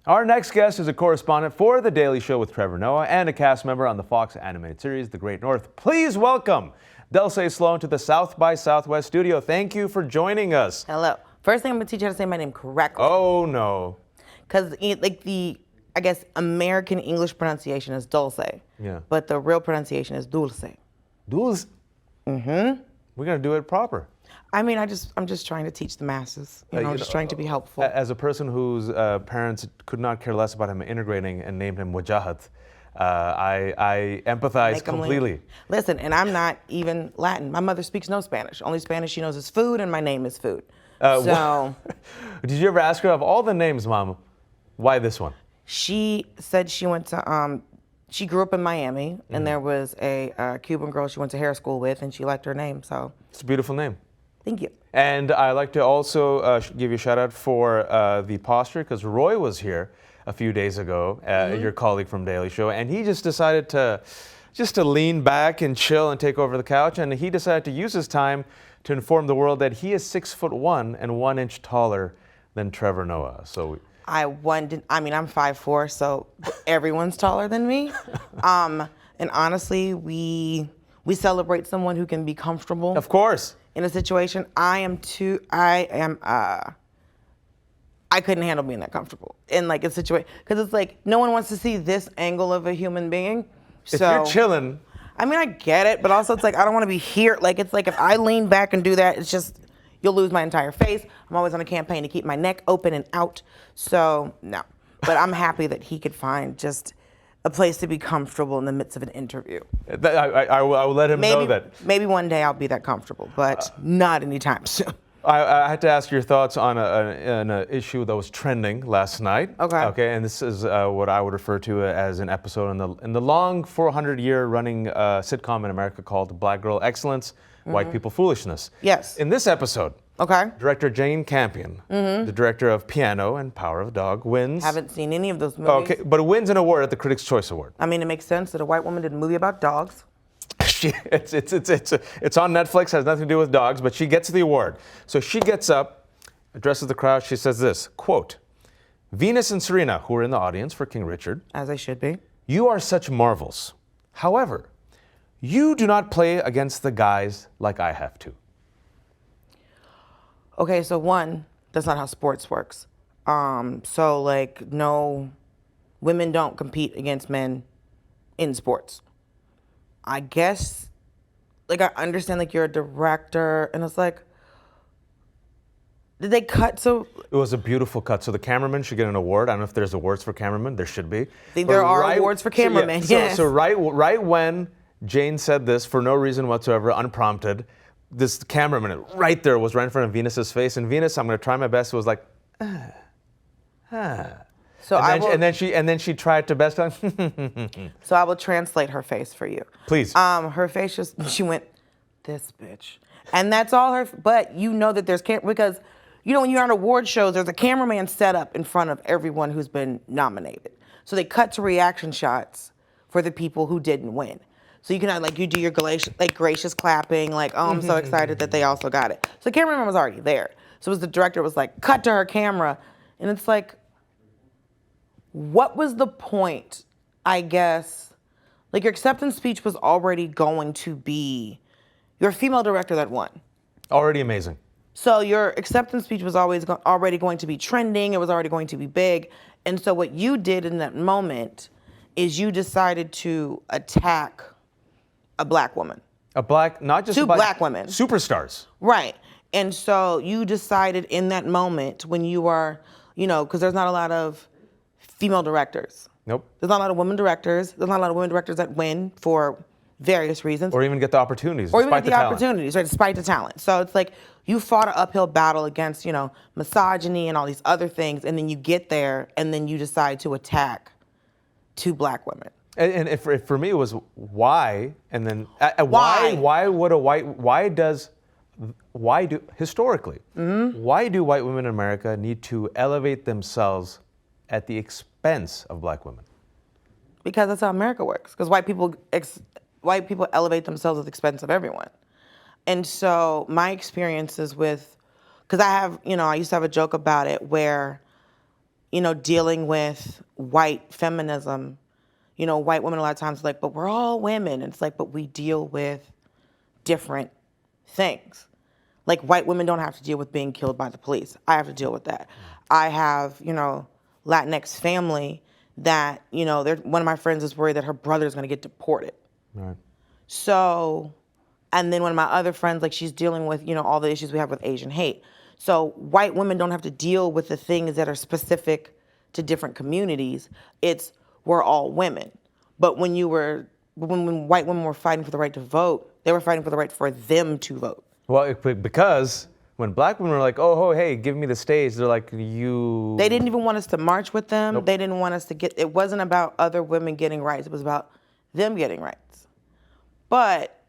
Our next guest is a correspondent for The Daily Show with Trevor Noah and a cast member on the Fox animated series The Great North. Please welcome Dulcé Sloan to the South by Southwest studio. Thank you for joining us. Hello. First thing I'm going to teach you how to say my name correctly. Oh, no. Because I guess, American English pronunciation is Dulcé. Yeah. But the real pronunciation is Dulcé. Dulce? Mm-hmm. We're going to do it proper. I mean, I'm just trying to teach the masses. I'm just trying to be helpful. As a person whose parents could not care less about him integrating and named him Wajahat, I empathize completely. Listen, and I'm not even Latin. My mother speaks no Spanish. Only Spanish she knows is food, and my name is food. Did you ever ask her, of all the names, Mom, why this one? She said she went to, she grew up in Miami, and there was a Cuban girl she went to hair school with, and she liked her name, so. It's a beautiful name. Thank you. And I'd like to also give you a shout out for the posture, because Roy was here a few days ago, your colleague from Daily Show, and he just decided to lean back and chill and take over the couch, and he decided to use his time to inform the world that he is 6'1" and 1 inch taller than Trevor Noah. So I'm 5'4", so everyone's taller than me. And honestly, we celebrate someone who can be comfortable. Of course. In a situation. I couldn't handle being that comfortable in like a situation, because it's like no one wants to see this angle of a human being. If you're chilling. I mean, I get it, but also it's like I don't want to be here. Like it's like if I lean back and do that, it's just you'll lose my entire face. I'm always on a campaign to keep my neck open and out. So no, but I'm happy that he could find just a place to be comfortable in the midst of an interview. I will let him know that. Maybe one day I'll be that comfortable, but not anytime soon. I had to ask your thoughts on an issue that was trending last night. Okay, and this is what I would refer to as an episode in the long 400-year running sitcom in America called Black Girl Excellence, White People Foolishness. Yes. In this episode, director Jane Campion, the director of Piano and Power of the Dog, wins. Haven't seen any of those movies. Okay, but wins an award at the Critics' Choice Award. I mean, it makes sense that a white woman did a movie about dogs. It's on Netflix, has nothing to do with dogs, but she gets the award. So she gets up, addresses the crowd, she says this, quote, "Venus and Serena, who are in the audience for King Richard. As they should be. You are such marvels. However, you do not play against the guys like I have to." Okay, so one, that's not how sports works. So like, no, women don't compete against men in sports. I guess, like, I understand, like, you're a director, and it's like, did they cut so? It was a beautiful cut. So the cameraman should get an award. I don't know if there's awards for cameramen. There should be. I think there are awards for cameramen, yes. So right when Jane said this, for no reason whatsoever, unprompted, this cameraman right there was right in front of Venus's face. And Venus, I'm going to try my best, was like, So and then she tried to best. So I will translate her face for you. Please. Her face she went, this bitch. And that's all her, but you know that there's, because, you know, when you're on award shows, there's a cameraman set up in front of everyone who's been nominated. So they cut to reaction shots for the people who didn't win. So you can, like, you do your gracious clapping, like, oh, I'm so excited that they also got it. So the cameraman was already there. So it was the director was like, cut to her camera. And it's like, what was the point, I guess? Like, your acceptance speech was already going to be, you're a female director that won. Already amazing. So your acceptance speech was already going to be trending. It was already going to be big. And so what you did in that moment is you decided to attack a black woman. Not just two black women. Superstars. Right. And so you decided in that moment when you are, you know, because there's not a lot of female directors. Nope. There's not a lot of women directors. There's not a lot of women directors that win for various reasons. Or even get the opportunities, or even get the talent. opportunities, right, despite the talent. So it's like you fought an uphill battle against, you know, misogyny and all these other things, and then you get there, and then you decide to attack two black women. And if for me, it was why, and then Why? Historically, why do white women in America need to elevate themselves at the expense of black women? Because that's how America works. Because white people elevate themselves at the expense of everyone. And so my experiences with, because I used to have a joke about it where dealing with white feminism, white women a lot of times are like, but we're all women. And it's like, but we deal with different things. Like white women don't have to deal with being killed by the police. I have to deal with that. I have, Latinx family that, one of my friends is worried that her brother's gonna get deported. Right. So, and then one of my other friends, like she's dealing with, all the issues we have with Asian hate. So white women don't have to deal with the things that are specific to different communities. It's, we're all women. But when white women were fighting for the right to vote, they were fighting for the right for them to vote. Well, because when black women were like, oh, hey, give me the stage, they're like, you... They didn't even want us to march with them. Nope. They didn't want us to it wasn't about other women getting rights. It was about them getting rights. But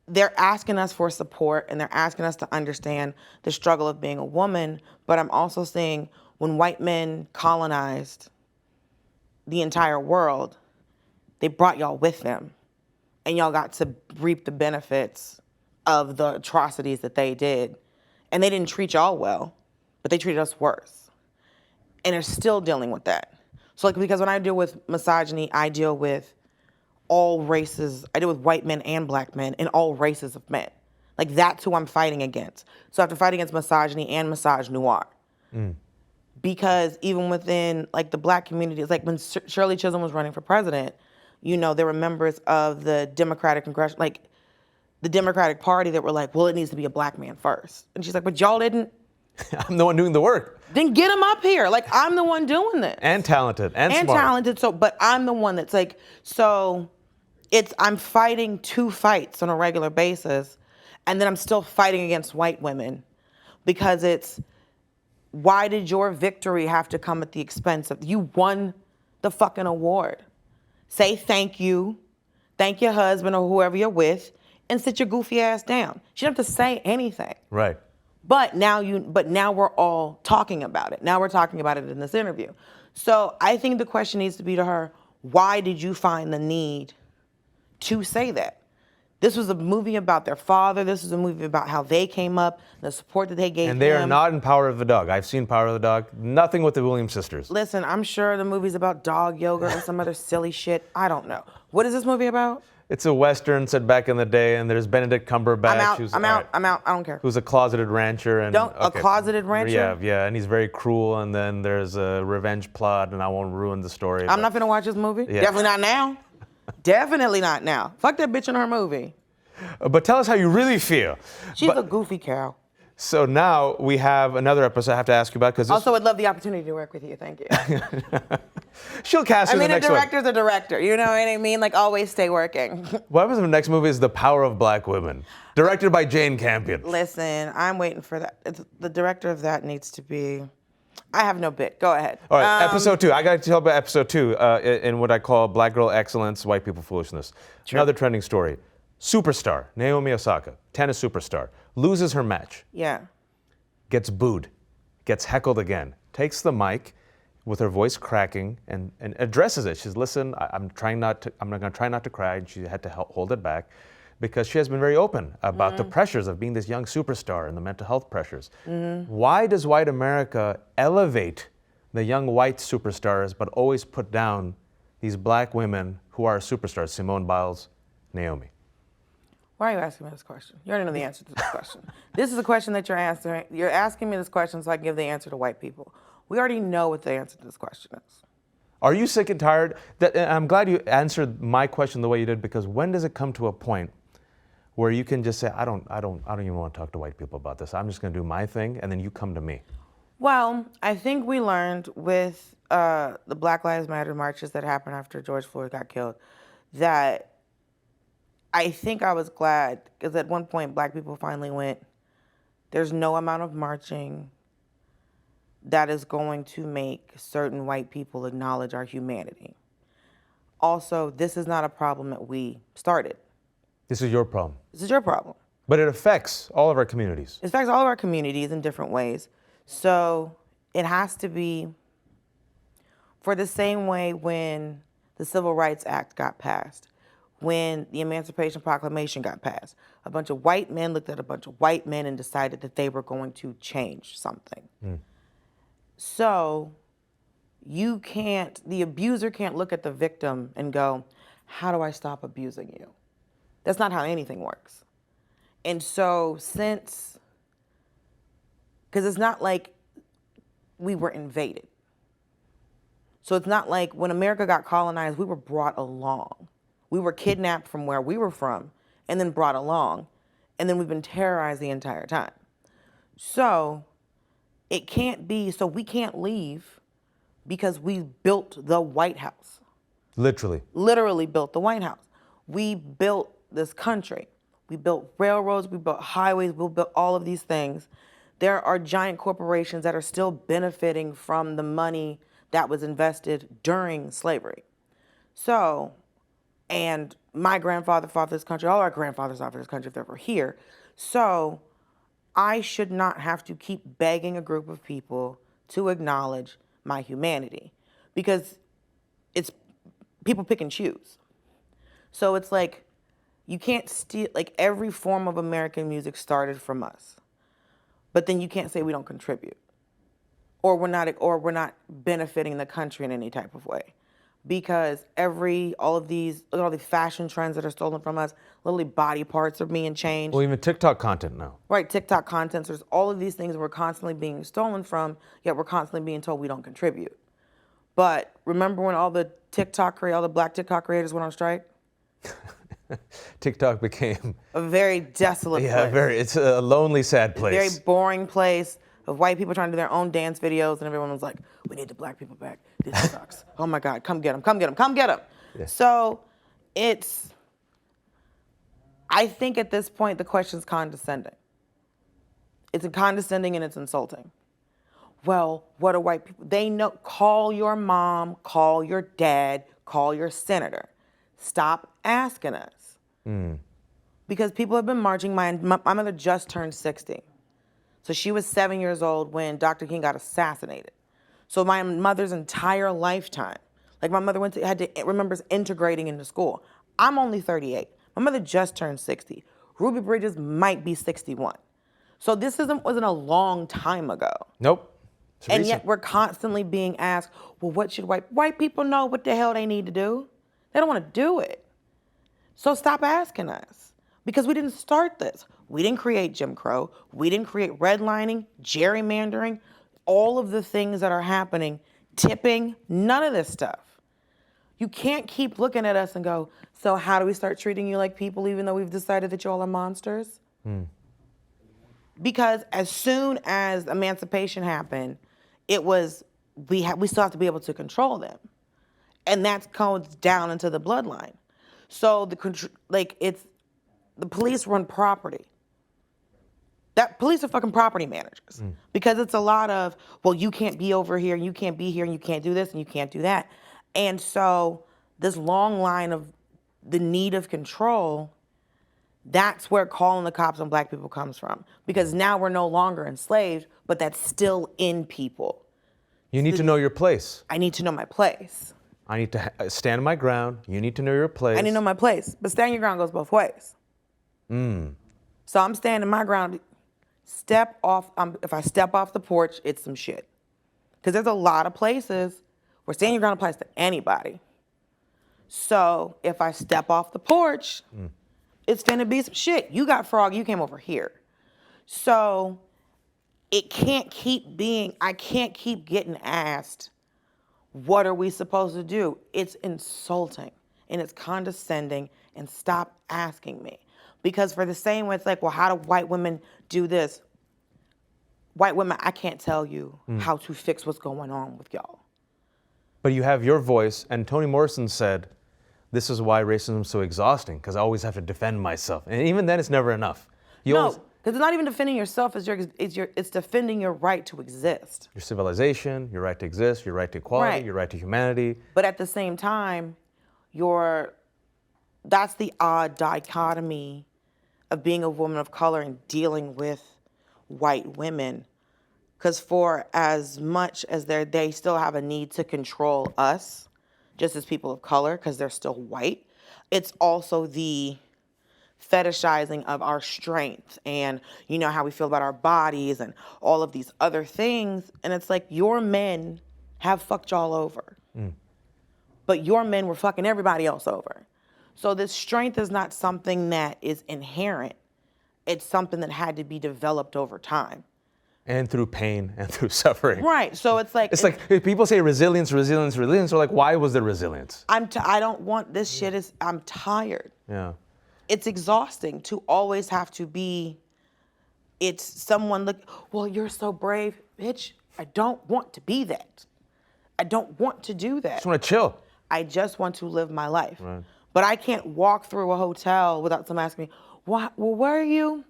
they're asking us for support and they're asking us to understand the struggle of being a woman. But I'm also saying when white men colonized the entire world, they brought y'all with them. And y'all got to reap the benefits of the atrocities that they did. And they didn't treat y'all well, but they treated us worse. And they're still dealing with that. So because when I deal with misogyny, I deal with all races. I deal with white men and black men and all races of men. Like that's who I'm fighting against. So I have to fight against misogyny and misogynoir. Because even within the black community, it's like when Shirley Chisholm was running for president, there were members of the Democratic the Democratic Party that were like, well, it needs to be a black man first. And she's like, but y'all didn't. I'm the one doing the work. Then get him up here. Like, I'm the one doing this. And talented and smart. Talented, but I'm the one that's I'm fighting two fights on a regular basis, and then I'm still fighting against white women because why did your victory have to come at the expense of, you won the fucking award. Say thank you, thank your husband or whoever you're with, and sit your goofy ass down. She didn't have to say anything. Right. But now we're all talking about it. Now we're talking about it in this interview. So I think the question needs to be to her, why did you find the need to say that? This was a movie about their father. This was a movie about how they came up, the support that they gave him. And they are not in Power of the Dog. I've seen Power of the Dog. Nothing with the Williams sisters. Listen, I'm sure the movie's about dog yoga or some other silly shit. I don't know. What is this movie about? It's a Western set back in the day, and there's Benedict Cumberbatch. I'm out. I don't care. Who's a closeted rancher. A closeted rancher? Yeah, and he's very cruel, and then there's a revenge plot, and I won't ruin the story. I'm not gonna watch this movie. Yeah. Definitely not now. Definitely not now. Fuck that bitch in her movie. But tell us how you really feel. She's a goofy cow. So now we have another episode I have to ask you about. Also, would love the opportunity to work with you. Thank you. She'll cast you in the next one. A director's a director. You know what I mean? Like, always stay working. What happens if the next movie is The Power of Black Women, directed by Jane Campion? Listen, I'm waiting for that. The director of that needs to be... I have no bit. Go ahead. All right, episode 2. I got to tell about episode 2 in what I call Black Girl Excellence, White People Foolishness. True. Another trending story. Superstar, Naomi Osaka, tennis superstar, loses her match. Yeah. Gets booed, gets heckled again, takes the mic with her voice cracking and addresses it. She's, listen, I'm going to try not to cry. And she had to hold it back because she has been very open about the pressures of being this young superstar and the mental health pressures. Why does white America elevate the young white superstars but always put down these black women who are superstars? Simone Biles, Naomi. Why are you asking me this question? You already know the answer to this question. This is a question that you're answering. You're asking me this question so I can give the answer to white people. We already know what the answer to this question is. Are you sick and tired? I'm glad you answered my question the way you did, because when does it come to a point where you can just say, I don't even want to talk to white people about this. I'm just going to do my thing, and then you come to me? Well, I think we learned with the Black Lives Matter marches that happened after George Floyd got killed that I think I was glad, because at one point black people finally went, there's no amount of marching that is going to make certain white people acknowledge our humanity. Also, this is not a problem that we started. This is your problem. This is your problem. But it affects all of our communities. It affects all of our communities in different ways. So it has to be for the same way when the Civil Rights Act got passed, when the Emancipation Proclamation got passed. A bunch of white men looked at a bunch of white men and decided that they were going to change something. So the abuser can't look at the victim and go, how do I stop abusing you? That's not how anything works. And so because it's not like we were invaded. So it's not like when America got colonized, we were brought along. We were kidnapped from where we were from and then brought along. And then we've been terrorized the entire time. So it can't be, so we can't leave because we built the White House. Literally built the White House. We built this country. We built railroads, we built highways, we built all of these things. There are giant corporations that are still benefiting from the money that was invested during slavery. So, and my grandfather fought for this country, all our grandfathers fought for this country if they were here. So I should not have to keep begging a group of people to acknowledge my humanity because it's people pick and choose. So it's like, you can't steal, like every form of American music started from us, but then you can't say we don't contribute or we're not benefiting the country in any type of way because all of these fashion trends that are stolen from us, literally body parts are being changed. Well, even TikTok content now. Right, TikTok content. So there's all of these things we're constantly being stolen from, yet we're constantly being told we don't contribute. But remember when all the black TikTok creators went on strike? TikTok became a very desolate place. It's a lonely, sad place. A very boring place of white people trying to do their own dance videos, and everyone was like, we need the black people back. This sucks. Oh my God, come get them, come get them, come get them. Yeah. So I think at this point, the question's condescending. It's condescending and it's insulting. Well, what are white people? They know, call your mom, call your dad, call your senator. Stop asking us. Because people have been marching. My mother just turned 60. So she was 7 years old when Dr. King got assassinated. So my mother's entire lifetime, like my mother remembers integrating into school. I'm only 38. My mother just turned 60. Ruby Bridges might be 61. So this wasn't a long time ago. Nope. And yet we're constantly being asked, well, what should white people know what the hell they need to do? They don't want to do it. So stop asking us because we didn't start this. We didn't create Jim Crow. We didn't create redlining, gerrymandering, all of the things that are happening, tipping, none of this stuff. You can't keep looking at us and go, so how do we start treating you like people even though we've decided that you all are monsters? Because as soon as emancipation happened, we still have to be able to control them. And that comes down into the bloodline. So the police run property. That police are fucking property managers because it's a lot of, well, you can't be over here and you can't be here and you can't do this and you can't do that. And so this long line of the need of control, that's where calling the cops on black people comes from because now we're no longer enslaved, but that's still in people. You need to know your place. I need to know my place. I need to stand my ground. You need to know your place. I need to know my place. But standing your ground goes both ways. So I'm standing my ground. If I step off the porch, it's some shit. Because there's a lot of places where standing your ground applies to anybody. So if I step off the porch, it's finna be some shit. You got frog, you came over here. So I can't keep getting asked, what are we supposed to do? It's insulting and it's condescending and stop asking me. Because for the same way, it's like, well, how do white women do this? White women, I can't tell you how to fix what's going on with y'all. But you have your voice, and Toni Morrison said, this is why racism is so exhausting, because I always have to defend myself. And even then, it's never enough. No, because it's not even defending yourself, it's defending your right to exist. Your civilization, your right to exist, your right to equality, your right to humanity. But at the same time, that's the odd dichotomy of being a woman of color and dealing with white women. Because for as much as they still have a need to control us, just as people of color, because they're still white, it's also the fetishizing of our strength and, you know, how we feel about our bodies and all of these other things. And it's like, your men have fucked y'all over. But your men were fucking everybody else over. So this strength is not something that is inherent. It's something that had to be developed over time. And through pain and through suffering. Right. So it's like if people say resilience. So like, why was there resilience? I don't want this shit. I'm tired. Yeah. It's exhausting to always have to be. It's someone look. Well, you're so brave, bitch. I don't want to be that. I don't want to do that. Just want to chill. I just want to live my life. Right. But I can't walk through a hotel without someone asking me, well, where are you?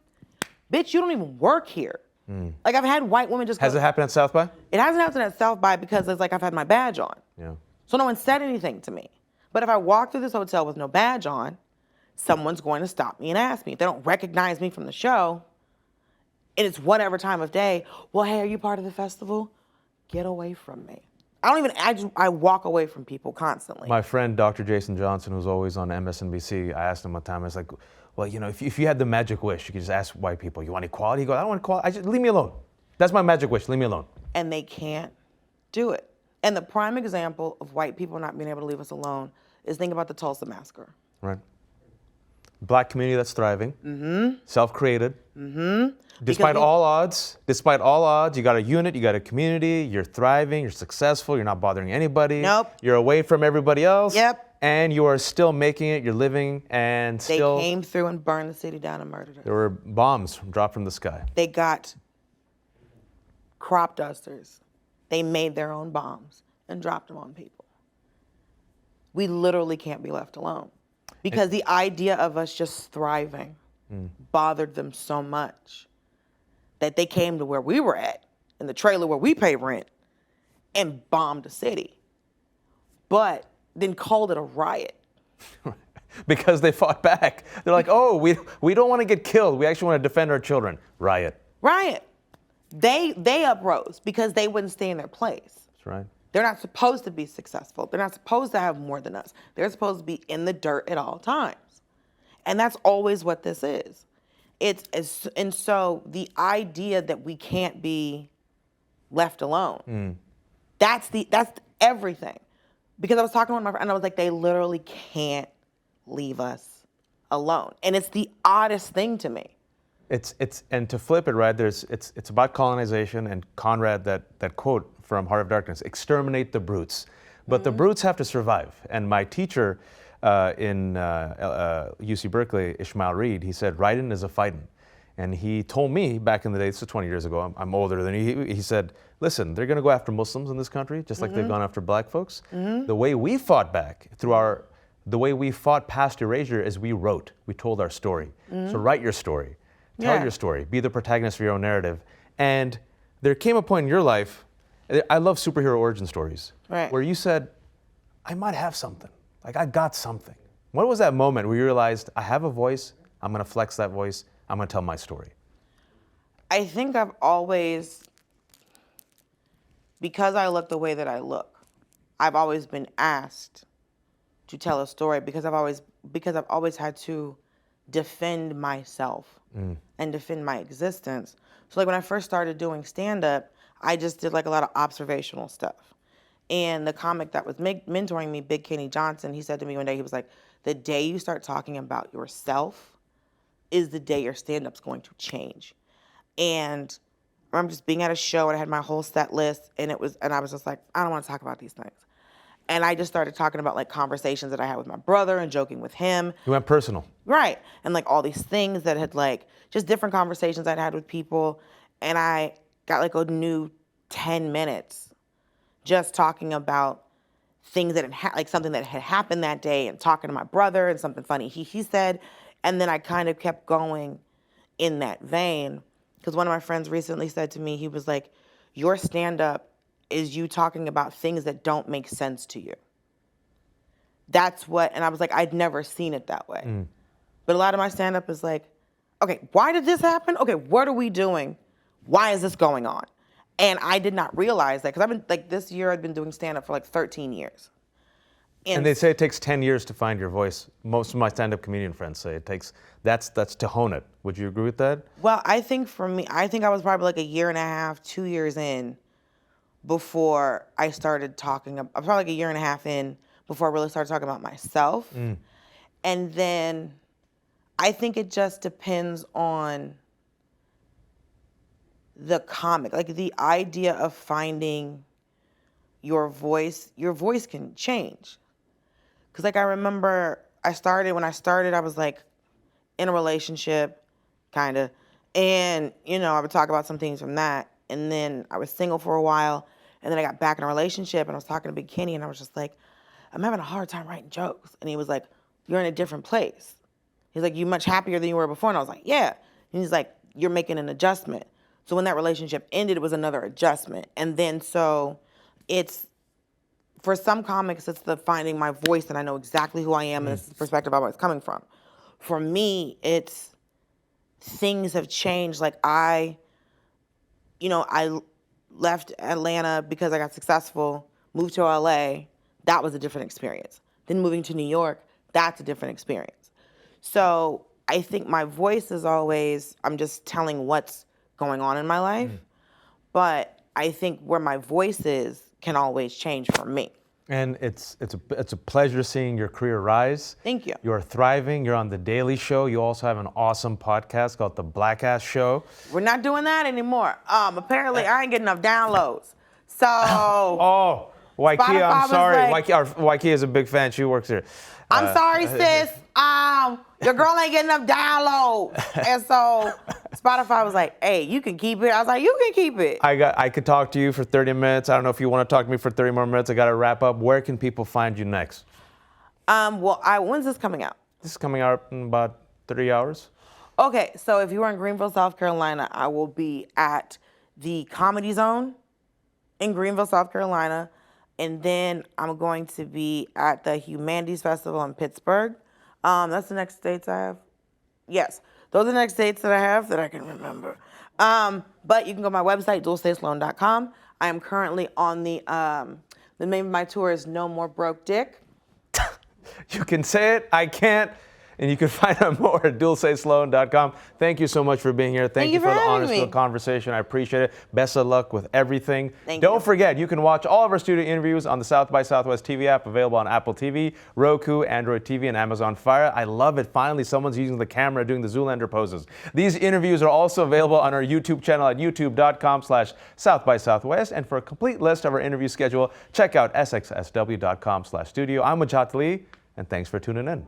Bitch, you don't even work here. Like I've had white women just go. Has it happened at South by? It hasn't happened at South by because it's like I've had my badge on. Yeah. So no one said anything to me. But if I walk through this hotel with no badge on, someone's going to stop me and ask me. If they don't recognize me from the show, and it's whatever time of day, well, hey, are you part of the festival? Get away from me. I walk away from people constantly. My friend, Dr. Jason Johnson, who's always on MSNBC, I asked him one time, I was like, well, you know, if you had the magic wish, you could just ask white people, you want equality? He goes, I don't want equality. Leave me alone. That's my magic wish. Leave me alone. And they can't do it. And the prime example of white people not being able to leave us alone is think about the Tulsa massacre. Right. Black community that's thriving. Mm-hmm. Self-created. Mm-hmm. Despite all odds, you got a unit, you got a community, you're thriving, you're successful, you're not bothering anybody. Nope. You're away from everybody else. Yep. And you are still making it, you're living, and They still... came through and burned the city down and murdered us. There were bombs dropped from the sky. They got crop dusters. They made their own bombs and dropped them on people. We literally can't be left alone. Because the idea of us just thriving bothered them so much that they came to where we were at, in the trailer where we pay rent, and bombed the city. But then called it a riot. Because they fought back. They're like, oh, we don't want to get killed. We actually want to defend our children. Riot. Riot. They uprose because they wouldn't stay in their place. That's right. They're not supposed to be successful. They're not supposed to have more than us. They're supposed to be in the dirt at all times. And that's always what this is. And so the idea that we can't be left alone, that's everything. Because I was talking with my friend and I was like, they literally can't leave us alone. And it's the oddest thing to me. And to flip it, right, it's about colonization, and Conrad, that quote from Heart of Darkness, exterminate the brutes. But the brutes have to survive. And my teacher in UC Berkeley, Ishmael Reed, he said, writing is a fighting. And he told me back in the day, this was 20 years ago, I'm older than he said, listen, they're gonna go after Muslims in this country, just like they've gone after black folks. The way we fought back the way we fought past erasure is we wrote, we told our story. So write your story. Tell your story. Be the protagonist of your own narrative. And there came a point in your life, I love superhero origin stories, where you said, I might have something. Like, I got something. What was that moment where you realized, I have a voice, I'm going to flex that voice, I'm going to tell my story? I think I've always, because I look the way that I look, I've always been asked to tell a story because I've always had to defend myself and defend my existence. So like when I first started doing stand-up, I just did like a lot of observational stuff. And the comic that was mentoring me, Big Kenny Johnson, he said to me one day, he was like, the day you start talking about yourself is the day your stand-up's going to change. And I remember just being at a show and I had my whole set list and I was just like, I don't want to talk about these things. And I just started talking about like conversations that I had with my brother and joking with him. You went personal. Right. And like all these things that had like, just different conversations I'd had with people. And I got like a new 10 minutes just talking about things that had like something that had happened that day and talking to my brother and something funny he said. And then I kind of kept going in that vein. Because one of my friends recently said to me, he was like, your stand-up is you talking about things that don't make sense to you. That's what, and I was like, I'd never seen it that way. But a lot of my stand-up is like, okay, why did this happen? Okay, what are we doing? Why is this going on? And I did not realize that, because I've been, like this year I've been doing stand-up for like 13 years. And they say it takes 10 years to find your voice. Most of my stand-up comedian friends say it takes, that's to hone it. Would you agree with that? Well, I think for me, I think I was probably like a year and a half, 2 years in, before I started talking. I'm probably like a year and a half in before I really started talking about myself. And then I think it just depends on the comic, like the idea of finding your voice can change. Cause like I remember when I started, I was like in a relationship, kinda. And, I would talk about some things from that. And then I was single for a while. And then I got back in a relationship and I was talking to Big Kenny and I was just like, I'm having a hard time writing jokes. And he was like, you're in a different place. He's like, you much happier than you were before. And I was like, yeah. And he's like, you're making an adjustment. So when that relationship ended, it was another adjustment. And then so it's, for some comics, it's the finding my voice and I know exactly who I am and it's the perspective of where it's coming from. For me, it's things have changed. Like I left Atlanta because I got successful, moved to LA. That was a different experience. Then moving to New York, that's a different experience. So I think my voice is always, I'm just telling what's going on in my life. But I think where my voice is can always change for me. And it's a pleasure seeing your career rise. Thank you. You're thriving. You're on The Daily Show. You also have an awesome podcast called The Black Ass Show. We're not doing that anymore. Apparently I ain't getting enough downloads. So Waikea, Spotify I'm was sorry. like- Waikea is a big fan. She works here. I'm sorry, sis. Your girl ain't getting enough downloads. And so Spotify was like, hey, you can keep it. I was like, you can keep it. I could talk to you for 30 minutes. I don't know if you want to talk to me for 30 more minutes. I got to wrap up. Where can people find you next? When's this coming out? This is coming out in about 3 hours. Okay, so if you are in Greenville, South Carolina, I will be at the Comedy Zone in Greenville, South Carolina. And then I'm going to be at the Humanities Festival in Pittsburgh. That's the next dates I have. Yes, those are the next dates that I have that I can remember. But you can go to my website, dulcesloan.com. I am currently on the name of my tour is No More Broke Dick. You can say it, I can't. And you can find out more at dulcesloan.com. Thank you so much for being here. Thank you for the honest conversation. I appreciate it. Best of luck with everything. Don't forget, you can watch all of our studio interviews on the South by Southwest TV app, available on Apple TV, Roku, Android TV, and Amazon Fire. I love it. Finally, someone's using the camera doing the Zoolander poses. These interviews are also available on our YouTube channel at youtube.com/South by Southwest. And for a complete list of our interview schedule, check out SXSW.com/studio. I'm Wajat Lee, and thanks for tuning in.